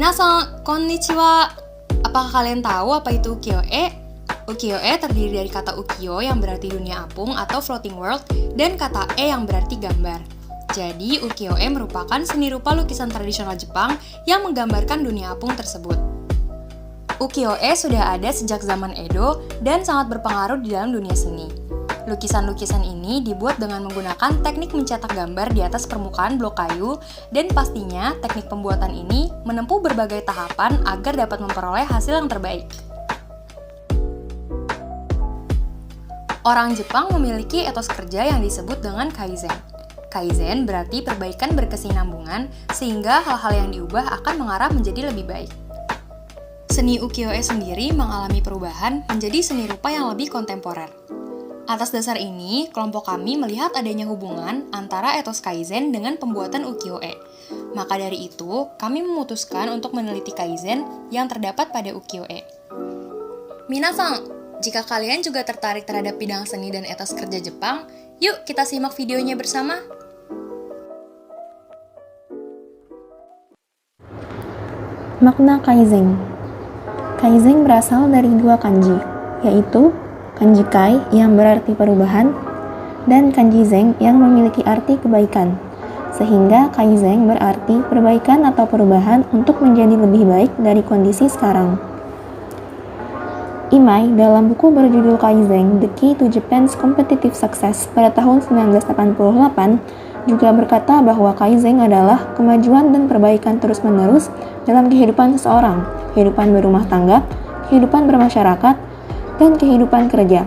Minasan, konnichiwa. Apakah kalian tahu apa itu ukiyo-e? Ukiyo-e terdiri dari kata ukiyo yang berarti dunia apung atau floating world dan kata e yang berarti gambar. Jadi, ukiyo-e merupakan seni rupa lukisan tradisional Jepang yang menggambarkan dunia apung tersebut. Ukiyo-e sudah ada sejak zaman Edo dan sangat berpengaruh di dalam dunia seni. Lukisan-lukisan ini dibuat dengan menggunakan teknik mencetak gambar di atas permukaan blok kayu dan pastinya teknik pembuatan ini menempuh berbagai tahapan agar dapat memperoleh hasil yang terbaik. Orang Jepang memiliki etos kerja yang disebut dengan kaizen. Kaizen berarti perbaikan berkesinambungan sehingga hal-hal yang diubah akan mengarah menjadi lebih baik. Seni ukiyo-e sendiri mengalami perubahan menjadi seni rupa yang lebih kontemporer. Atas dasar ini, kelompok kami melihat adanya hubungan antara etos kaizen dengan pembuatan ukiyo-e. Maka dari itu, kami memutuskan untuk meneliti kaizen yang terdapat pada ukiyo-e. Minasan, jika kalian juga tertarik terhadap bidang seni dan etos kerja Jepang, yuk kita simak videonya bersama. Makna kaizen. Kaizen berasal dari dua kanji, yaitu kanji kai yang berarti perubahan dan kanji zen yang memiliki arti kebaikan. Sehingga kaizen berarti perbaikan atau perubahan untuk menjadi lebih baik dari kondisi sekarang. Imai dalam buku berjudul Kaizen, The Key to Japan's Competitive Success pada tahun 1988 juga berkata bahwa kaizen adalah kemajuan dan perbaikan terus-menerus dalam kehidupan seseorang, kehidupan berumah tangga, kehidupan bermasyarakat, dan kehidupan kerja.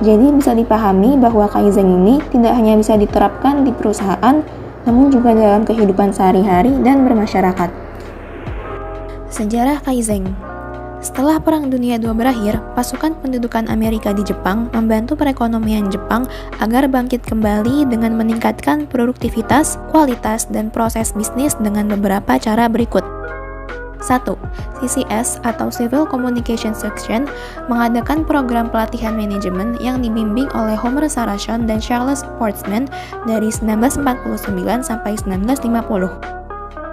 Jadi bisa dipahami bahwa kaizen ini tidak hanya bisa diterapkan di perusahaan, namun juga dalam kehidupan sehari-hari dan bermasyarakat. Sejarah kaizen. Setelah Perang Dunia II berakhir, pasukan pendudukan Amerika di Jepang membantu perekonomian Jepang agar bangkit kembali dengan meningkatkan produktivitas, kualitas, dan proses bisnis dengan beberapa cara berikut. 1. CCS atau Civil Communication Section mengadakan program pelatihan manajemen yang dibimbing oleh Homer Sarachon dan Charles Schwartzman dari 1949 sampai 1950.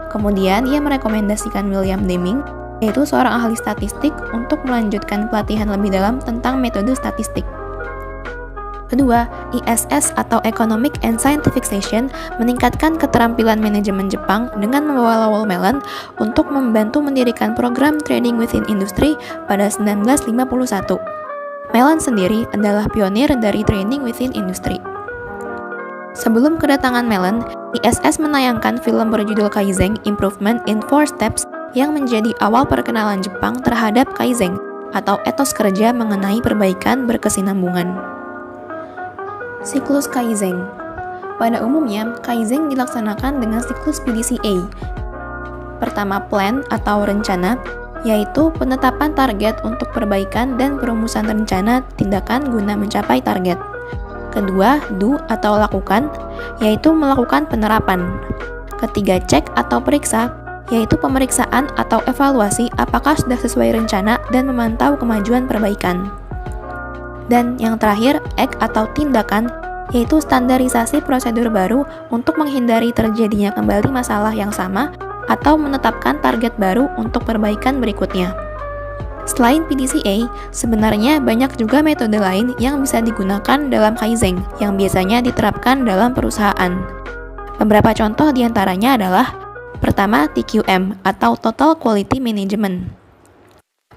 Kemudian ia merekomendasikan William Deming, yaitu seorang ahli statistik, untuk melanjutkan pelatihan lebih dalam tentang metode statistik. Kedua, ISS atau Economic and Scientific Session meningkatkan keterampilan manajemen Jepang dengan membawa Lowell Mellon untuk membantu mendirikan program Trading Within Industry pada 1951. Mellon sendiri adalah pionir dari Trading Within Industry. Sebelum kedatangan Mellon, ISS menayangkan film berjudul Kaizen Improvement in 4 Steps yang menjadi awal perkenalan Jepang terhadap Kaizen atau etos kerja mengenai perbaikan berkesinambungan. Siklus Kaizen. Pada umumnya, Kaizen dilaksanakan dengan siklus PDCA. Pertama, plan atau rencana, yaitu penetapan target untuk perbaikan dan perumusan rencana tindakan guna mencapai target. Kedua, do atau lakukan, yaitu melakukan penerapan. Ketiga, cek atau periksa, yaitu pemeriksaan atau evaluasi apakah sudah sesuai rencana dan memantau kemajuan perbaikan. Dan yang terakhir, act atau tindakan, yaitu standarisasi prosedur baru untuk menghindari terjadinya kembali masalah yang sama atau menetapkan target baru untuk perbaikan berikutnya. Selain PDCA, sebenarnya banyak juga metode lain yang bisa digunakan dalam Kaizen yang biasanya diterapkan dalam perusahaan. Beberapa contoh diantaranya adalah: pertama, TQM atau Total Quality Management.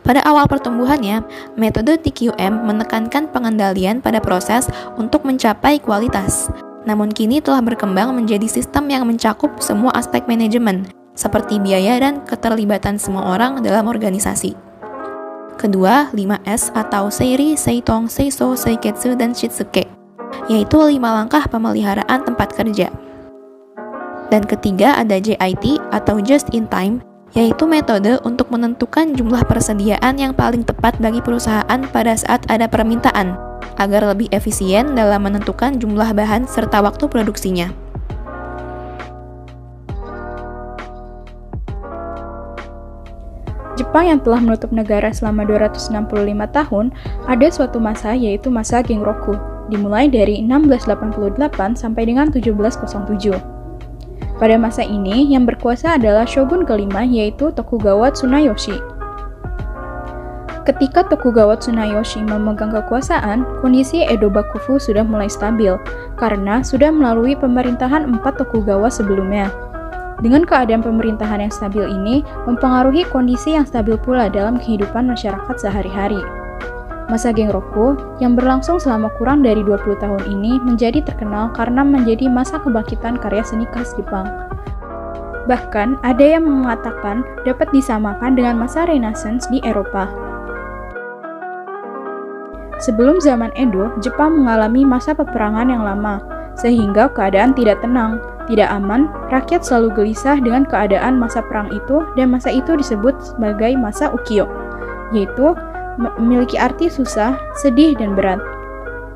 Pada awal pertumbuhannya, metode TQM menekankan pengendalian pada proses untuk mencapai kualitas. Namun kini telah berkembang menjadi sistem yang mencakup semua aspek manajemen, seperti biaya dan keterlibatan semua orang dalam organisasi. Kedua, 5S atau Seiri, Seitong, Seiso, Seiketsu, dan Shitsuke, yaitu 5 langkah pemeliharaan tempat kerja. Dan ketiga ada JIT atau Just in Time, yaitu metode untuk menentukan jumlah persediaan yang paling tepat bagi perusahaan pada saat ada permintaan, agar lebih efisien dalam menentukan jumlah bahan serta waktu produksinya. Jepang yang telah menutup negara selama 265 tahun, ada suatu masa yaitu masa Genroku, dimulai dari 1688 sampai dengan 1707. Pada masa ini, yang berkuasa adalah shogun kelima yaitu Tokugawa Tsunayoshi. Ketika Tokugawa Tsunayoshi memegang kekuasaan, kondisi Edo Bakufu sudah mulai stabil karena sudah melalui pemerintahan 4 Tokugawa sebelumnya. Dengan keadaan pemerintahan yang stabil ini mempengaruhi kondisi yang stabil pula dalam kehidupan masyarakat sehari-hari. Masa Genroku yang berlangsung selama kurang dari 20 tahun ini menjadi terkenal karena menjadi masa kebangkitan karya seni khas Jepang. Bahkan ada yang mengatakan dapat disamakan dengan masa Renaissance di Eropa. Sebelum zaman Edo, Jepang mengalami masa peperangan yang lama, sehingga keadaan tidak tenang, tidak aman, rakyat selalu gelisah dengan keadaan masa perang itu, dan masa itu disebut sebagai masa ukiyo, yaitu memiliki arti susah, sedih, dan berat.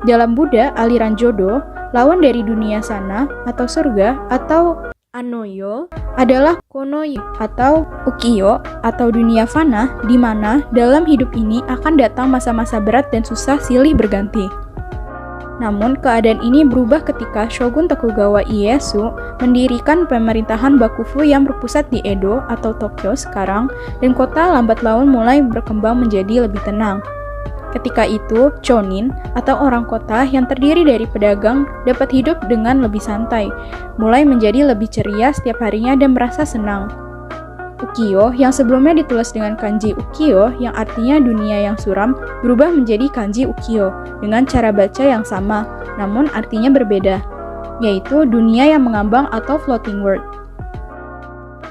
Dalam Buddha, aliran Jodo, lawan dari dunia sana atau surga atau Anoyo adalah Konoyo atau Ukiyo atau dunia fana, di mana dalam hidup ini akan datang masa-masa berat dan susah silih berganti. Namun keadaan ini berubah ketika Shogun Tokugawa Ieyasu mendirikan pemerintahan Bakufu yang berpusat di Edo atau Tokyo sekarang, dan kota lambat laun mulai berkembang menjadi lebih tenang. Ketika itu, Chonin atau orang kota yang terdiri dari pedagang dapat hidup dengan lebih santai, mulai menjadi lebih ceria setiap harinya dan merasa senang. Ukiyo yang sebelumnya ditulis dengan kanji Ukiyo yang artinya dunia yang suram berubah menjadi kanji Ukiyo dengan cara baca yang sama, namun artinya berbeda, yaitu dunia yang mengambang atau floating world.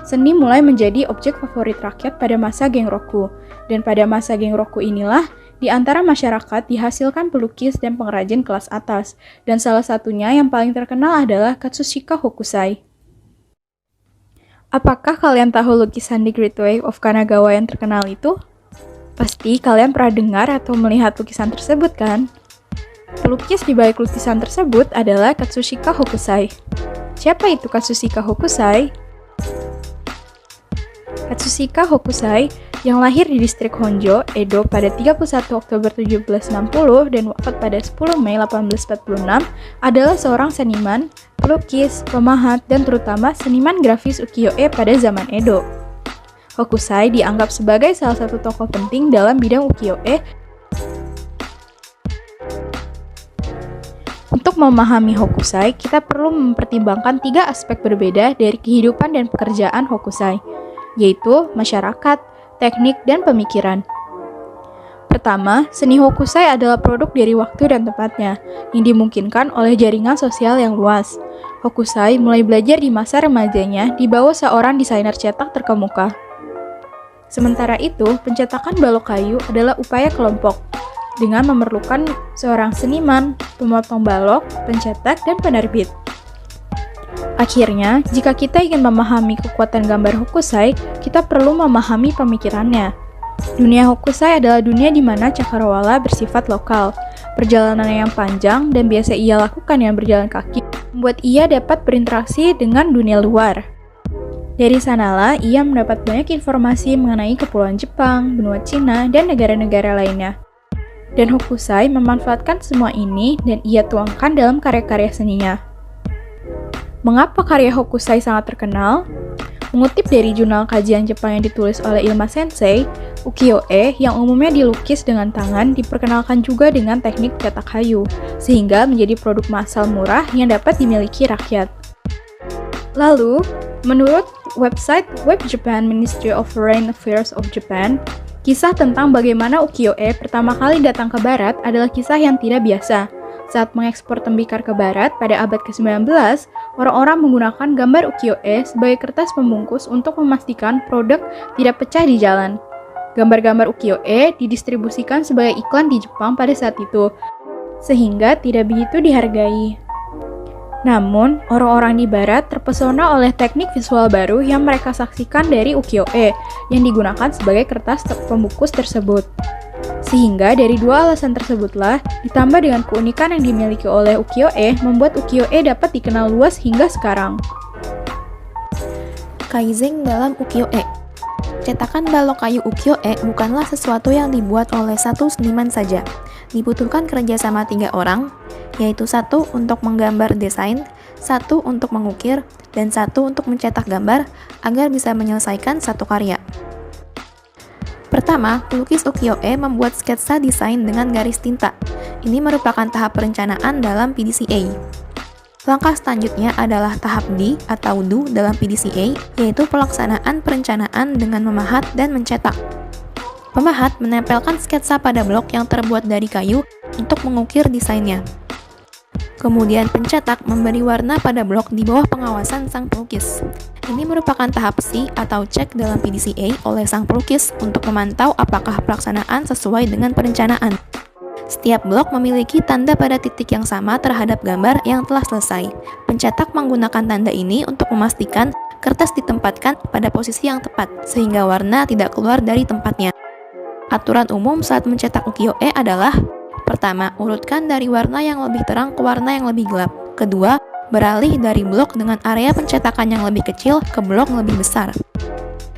Seni mulai menjadi objek favorit rakyat pada masa Genroku, dan pada masa Genroku inilah di antara masyarakat dihasilkan pelukis dan pengrajin kelas atas, dan salah satunya yang paling terkenal adalah Katsushika Hokusai. Apakah kalian tahu lukisan The Great Wave of Kanagawa yang terkenal itu? Pasti kalian pernah dengar atau melihat lukisan tersebut kan? Pelukis di balik lukisan tersebut adalah Katsushika Hokusai. Siapa itu Katsushika Hokusai? Katsushika Hokusai yang lahir di distrik Honjo, Edo pada 31 Oktober 1760 dan wafat pada 10 Mei 1846 adalah seorang seniman, pelukis, pemahat, dan terutama seniman grafis ukiyo-e pada zaman Edo. Hokusai dianggap sebagai salah satu tokoh penting dalam bidang ukiyo-e. Untuk memahami Hokusai, kita perlu mempertimbangkan 3 aspek berbeda dari kehidupan dan pekerjaan Hokusai, yaitu masyarakat, teknik, dan pemikiran. Pertama, seni Hokusai adalah produk dari waktu dan tempatnya, yang dimungkinkan oleh jaringan sosial yang luas. Hokusai mulai belajar di masa remajanya di bawah seorang desainer cetak terkemuka. Sementara itu, pencetakan balok kayu adalah upaya kelompok, dengan memerlukan seorang seniman, pemotong balok, pencetak, dan penerbit. Akhirnya, jika kita ingin memahami kekuatan gambar Hokusai, kita perlu memahami pemikirannya. Dunia Hokusai adalah dunia di mana cakrawala bersifat lokal. Perjalanan yang panjang dan biasa ia lakukan dengan berjalan kaki membuat ia dapat berinteraksi dengan dunia luar. Dari sanalah ia mendapat banyak informasi mengenai kepulauan Jepang, benua Cina, dan negara-negara lainnya. Dan Hokusai memanfaatkan semua ini dan ia tuangkan dalam karya-karya seninya. Mengapa karya Hokusai sangat terkenal? Mengutip dari jurnal kajian Jepang yang ditulis oleh Ilma Sensei, ukiyo-e yang umumnya dilukis dengan tangan diperkenalkan juga dengan teknik cetak kayu, sehingga menjadi produk massal murah yang dapat dimiliki rakyat. Lalu, menurut website Web Japan Ministry of Foreign Affairs of Japan, kisah tentang bagaimana ukiyo-e pertama kali datang ke barat adalah kisah yang tidak biasa. Saat mengekspor tembikar ke barat pada abad ke-19, orang-orang menggunakan gambar ukiyo-e sebagai kertas pembungkus untuk memastikan produk tidak pecah di jalan. Gambar-gambar ukiyo-e didistribusikan sebagai iklan di Jepang pada saat itu, sehingga tidak begitu dihargai. Namun, orang-orang di barat terpesona oleh teknik visual baru yang mereka saksikan dari ukiyo-e yang digunakan sebagai kertas pembungkus tersebut. Sehingga dari 2 alasan tersebutlah, ditambah dengan keunikan yang dimiliki oleh ukiyo-e, membuat ukiyo-e dapat dikenal luas hingga sekarang. Kaizen dalam ukiyo-e. Cetakan balok kayu ukiyo-e bukanlah sesuatu yang dibuat oleh satu seniman saja. Dibutuhkan kerjasama 3 orang, yaitu 1 untuk menggambar desain, satu untuk mengukir, dan satu untuk mencetak gambar agar bisa menyelesaikan satu karya. Pertama, pelukis ukiyo-e membuat sketsa desain dengan garis tinta. Ini merupakan tahap perencanaan dalam PDCA. Langkah selanjutnya adalah tahap D atau Do dalam PDCA, yaitu pelaksanaan perencanaan dengan memahat dan mencetak. Pemahat menempelkan sketsa pada blok yang terbuat dari kayu untuk mengukir desainnya. Kemudian pencetak memberi warna pada blok di bawah pengawasan sang pelukis. Ini merupakan tahap C atau cek dalam PDCA oleh sang pelukis untuk memantau apakah pelaksanaan sesuai dengan perencanaan. Setiap blok memiliki tanda pada titik yang sama terhadap gambar yang telah selesai. Pencetak menggunakan tanda ini untuk memastikan kertas ditempatkan pada posisi yang tepat, sehingga warna tidak keluar dari tempatnya. Aturan umum saat mencetak ukiyo-e adalah: pertama, urutkan dari warna yang lebih terang ke warna yang lebih gelap. Kedua, beralih dari blok dengan area pencetakan yang lebih kecil ke blok yang lebih besar.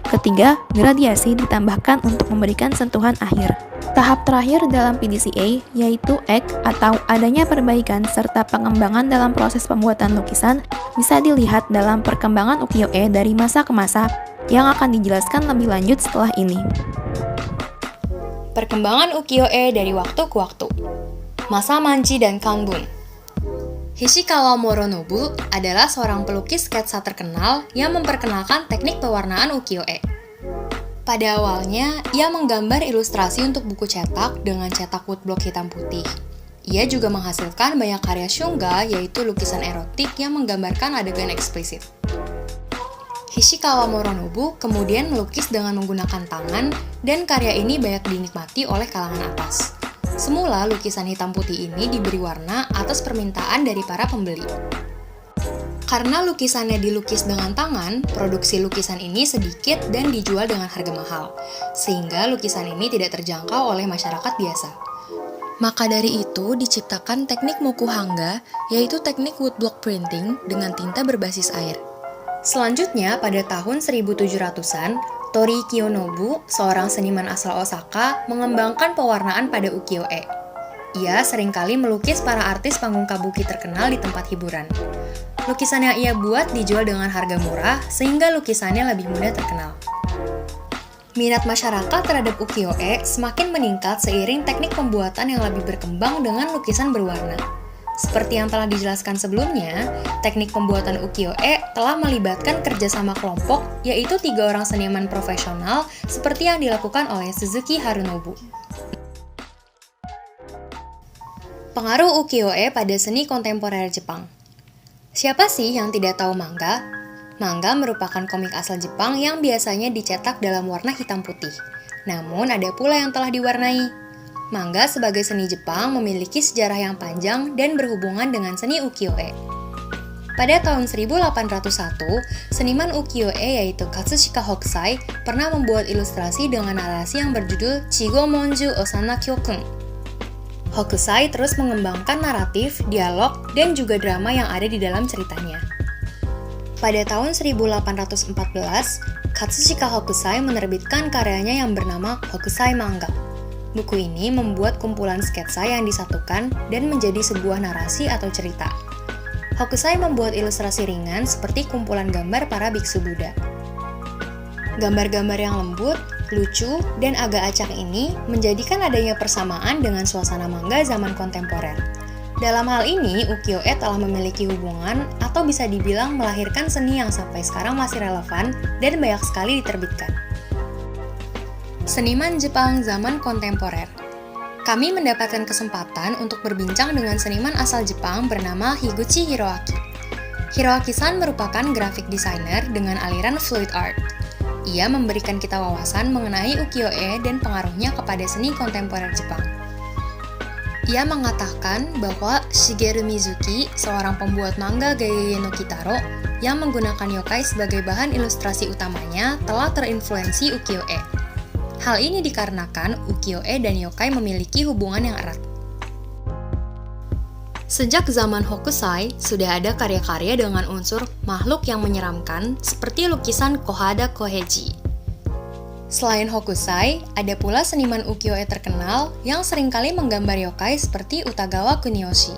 Ketiga, gradiasi ditambahkan untuk memberikan sentuhan akhir. Tahap terakhir dalam PDCA yaitu egg atau adanya perbaikan serta pengembangan dalam proses pembuatan lukisan bisa dilihat dalam perkembangan ukiyo-e dari masa ke masa yang akan dijelaskan lebih lanjut setelah ini. Perkembangan ukiyo-e dari waktu ke waktu. Masa Manji dan Kanbun. Hishikawa Moronobu adalah seorang pelukis sketsa terkenal yang memperkenalkan teknik pewarnaan ukiyo-e. Pada awalnya, ia menggambar ilustrasi untuk buku cetak dengan cetak woodblock hitam putih. Ia juga menghasilkan banyak karya shunga, yaitu lukisan erotik yang menggambarkan adegan eksplisit. Hishikawa Moronobu kemudian melukis dengan menggunakan tangan, dan karya ini banyak dinikmati oleh kalangan atas. Semula, lukisan hitam putih ini diberi warna atas permintaan dari para pembeli. Karena lukisannya dilukis dengan tangan, produksi lukisan ini sedikit dan dijual dengan harga mahal, sehingga lukisan ini tidak terjangkau oleh masyarakat biasa. Maka dari itu diciptakan teknik mokuhanga, yaitu teknik woodblock printing dengan tinta berbasis air. Selanjutnya, pada tahun 1700-an, Tori Kiyonobu, seorang seniman asal Osaka, mengembangkan pewarnaan pada ukiyo-e. Ia seringkali melukis para artis panggung kabuki terkenal di tempat hiburan. Lukisan yang ia buat dijual dengan harga murah, sehingga lukisannya lebih mudah terkenal. Minat masyarakat terhadap ukiyo-e semakin meningkat seiring teknik pembuatan yang lebih berkembang dengan lukisan berwarna. Seperti yang telah dijelaskan sebelumnya, teknik pembuatan ukiyo-e telah melibatkan kerjasama kelompok, yaitu 3 orang seniman profesional seperti yang dilakukan oleh Suzuki Harunobu. Pengaruh ukiyo-e pada seni kontemporer Jepang. Siapa sih yang tidak tahu manga? Manga merupakan komik asal Jepang yang biasanya dicetak dalam warna hitam putih. Namun ada pula yang telah diwarnai. Manga sebagai seni Jepang memiliki sejarah yang panjang dan berhubungan dengan seni ukiyo-e. Pada tahun 1801, seniman ukiyo-e yaitu Katsushika Hokusai pernah membuat ilustrasi dengan narasi yang berjudul Chigo Monju Osana Kyokun. Hokusai terus mengembangkan naratif, dialog, dan juga drama yang ada di dalam ceritanya. Pada tahun 1814, Katsushika Hokusai menerbitkan karyanya yang bernama Hokusai Manga. Buku ini membuat kumpulan sketsa yang disatukan dan menjadi sebuah narasi atau cerita. Hokusai membuat ilustrasi ringan seperti kumpulan gambar para biksu Buddha. Gambar-gambar yang lembut, lucu, dan agak acak ini menjadikan adanya persamaan dengan suasana manga zaman kontemporer. Dalam hal ini, ukiyo-e telah memiliki hubungan atau bisa dibilang melahirkan seni yang sampai sekarang masih relevan dan banyak sekali diterbitkan. Seniman Jepang zaman kontemporer. Kami mendapatkan kesempatan untuk berbincang dengan seniman asal Jepang bernama Higuchi Hiroaki. Hiroaki-san merupakan graphic designer dengan aliran fluid art. Ia memberikan kita wawasan mengenai ukiyo-e dan pengaruhnya kepada seni kontemporer Jepang. Ia mengatakan bahwa Shigeru Mizuki, seorang pembuat manga Gege no Kitaro, yang menggunakan yokai sebagai bahan ilustrasi utamanya telah terinfluensi ukiyo-e. Hal ini dikarenakan ukiyo-e dan yokai memiliki hubungan yang erat. Sejak zaman Hokusai, sudah ada karya-karya dengan unsur makhluk yang menyeramkan seperti lukisan Kohada Koheji. Selain Hokusai, ada pula seniman ukiyo-e terkenal yang seringkali menggambar yokai seperti Utagawa Kuniyoshi.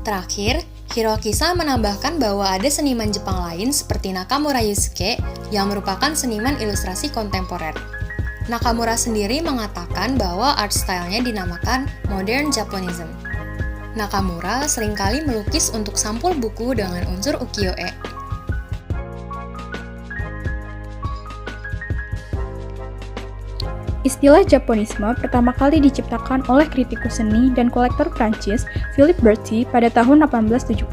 Terakhir, Hirokisa menambahkan bahwa ada seniman Jepang lain seperti Nakamura Yusuke yang merupakan seniman ilustrasi kontemporer. Nakamura sendiri mengatakan bahwa art style-nya dinamakan Modern Japonism. Nakamura seringkali melukis untuk sampul buku dengan unsur ukiyo-e. Istilah Japonisme pertama kali diciptakan oleh kritikus seni dan kolektor Prancis Philippe Berti pada tahun 1872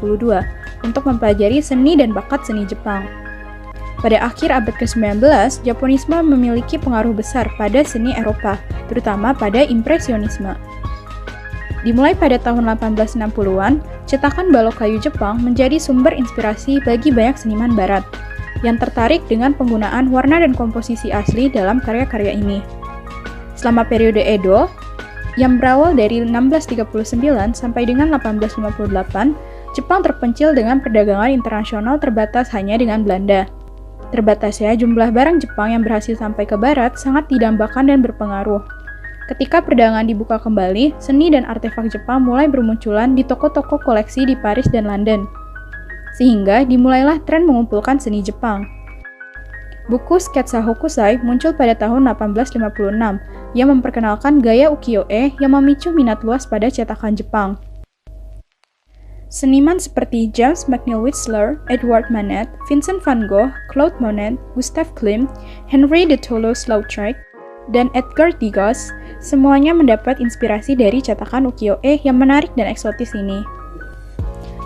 untuk mempelajari seni dan bakat seni Jepang. Pada akhir abad ke-19, Japonisme memiliki pengaruh besar pada seni Eropa, terutama pada Impresionisme. Dimulai pada tahun 1860-an, cetakan balok kayu Jepang menjadi sumber inspirasi bagi banyak seniman barat yang tertarik dengan penggunaan warna dan komposisi asli dalam karya-karya ini. Selama periode Edo, yang berawal dari 1639 sampai dengan 1858, Jepang terpencil dengan perdagangan internasional terbatas hanya dengan Belanda. Terbatasnya jumlah barang Jepang yang berhasil sampai ke barat sangat didambakan dan berpengaruh. Ketika perdagangan dibuka kembali, seni dan artefak Jepang mulai bermunculan di toko-toko koleksi di Paris dan London. Sehingga dimulailah tren mengumpulkan seni Jepang. Buku sketsa Hokusai muncul pada tahun 1856 yang memperkenalkan gaya ukiyo-e yang memicu minat luas pada cetakan Jepang. Seniman seperti James McNeill Whistler, Edward Manet, Vincent van Gogh, Claude Monet, Gustav Klimt, Henri de Toulouse-Lautrec, dan Edgar Degas semuanya mendapat inspirasi dari cetakan ukiyo-e yang menarik dan eksotis ini.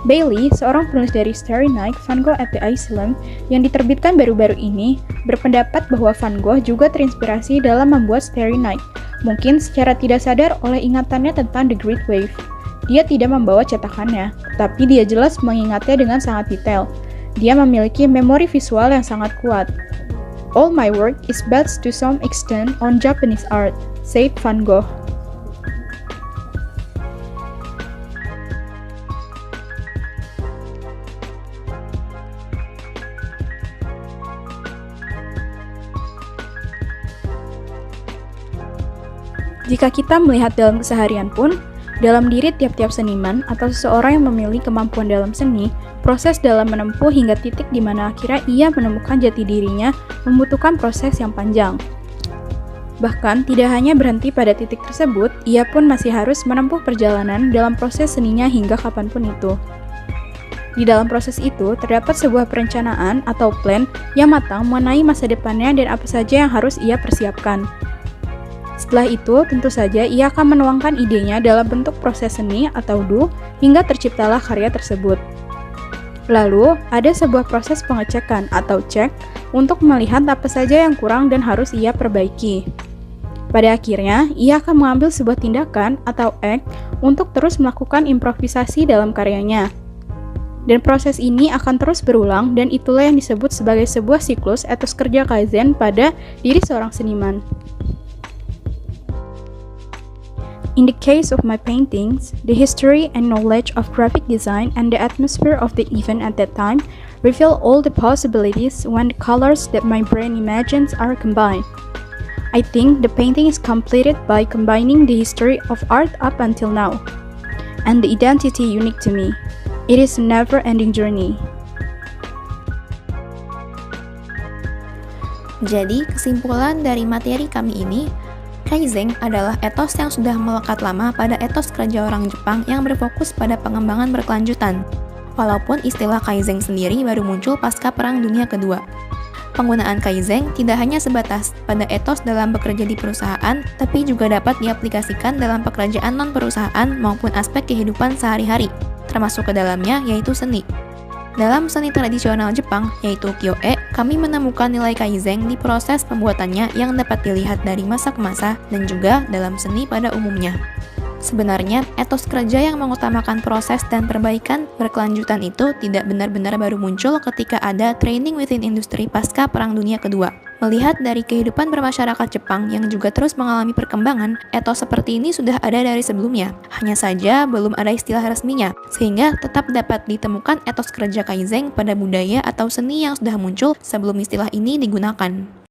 Bailey, seorang penulis dari Starry Night, Van Gogh at the Asylum, yang diterbitkan baru-baru ini, berpendapat bahwa Van Gogh juga terinspirasi dalam membuat Starry Night, mungkin secara tidak sadar oleh ingatannya tentang The Great Wave. Dia tidak membawa cetakannya, tapi dia jelas mengingatnya dengan sangat detail. Dia memiliki memori visual yang sangat kuat. All my work is based to some extent on Japanese art, said Van Gogh. Jika kita melihat dalam keseharian pun, dalam diri tiap-tiap seniman atau seseorang yang memiliki kemampuan dalam seni, proses dalam menempuh hingga titik di mana akhirnya ia menemukan jati dirinya membutuhkan proses yang panjang. Bahkan, tidak hanya berhenti pada titik tersebut, ia pun masih harus menempuh perjalanan dalam proses seninya hingga kapanpun itu. Di dalam proses itu, terdapat sebuah perencanaan atau plan yang matang mengenai masa depannya dan apa saja yang harus ia persiapkan. Setelah itu, tentu saja ia akan menuangkan idenya dalam bentuk proses seni atau do hingga terciptalah karya tersebut. Lalu, ada sebuah proses pengecekan atau cek untuk melihat apa saja yang kurang dan harus ia perbaiki. Pada akhirnya, ia akan mengambil sebuah tindakan atau act untuk terus melakukan improvisasi dalam karyanya. Dan proses ini akan terus berulang dan itulah yang disebut sebagai sebuah siklus etos kerja Kaizen pada diri seorang seniman. In the case of my paintings, the history and knowledge of graphic design and the atmosphere of the event at that time reveal all the possibilities when the colors that my brain imagines are combined. I think the painting is completed by combining the history of art up until now, and the identity unique to me. It is a never-ending journey. Jadi, kesimpulan dari materi kami ini, Kaizen adalah etos yang sudah melekat lama pada etos kerja orang Jepang yang berfokus pada pengembangan berkelanjutan. Walaupun istilah Kaizen sendiri baru muncul pasca Perang Dunia Kedua. Penggunaan Kaizen tidak hanya sebatas pada etos dalam bekerja di perusahaan, tapi juga dapat diaplikasikan dalam pekerjaan non-perusahaan maupun aspek kehidupan sehari-hari, termasuk ke dalamnya yaitu seni. Dalam seni tradisional Jepang, yaitu ukiyo-e, kami menemukan nilai Kaizen di proses pembuatannya yang dapat dilihat dari masa ke masa dan juga dalam seni pada umumnya. Sebenarnya, etos kerja yang mengutamakan proses dan perbaikan berkelanjutan itu tidak benar-benar baru muncul ketika ada training within industry pasca Perang Dunia Kedua. Melihat dari kehidupan bermasyarakat Jepang yang juga terus mengalami perkembangan, etos seperti ini sudah ada dari sebelumnya. Hanya saja belum ada istilah resminya, sehingga tetap dapat ditemukan etos kerja Kaizen pada budaya atau seni yang sudah muncul sebelum istilah ini digunakan.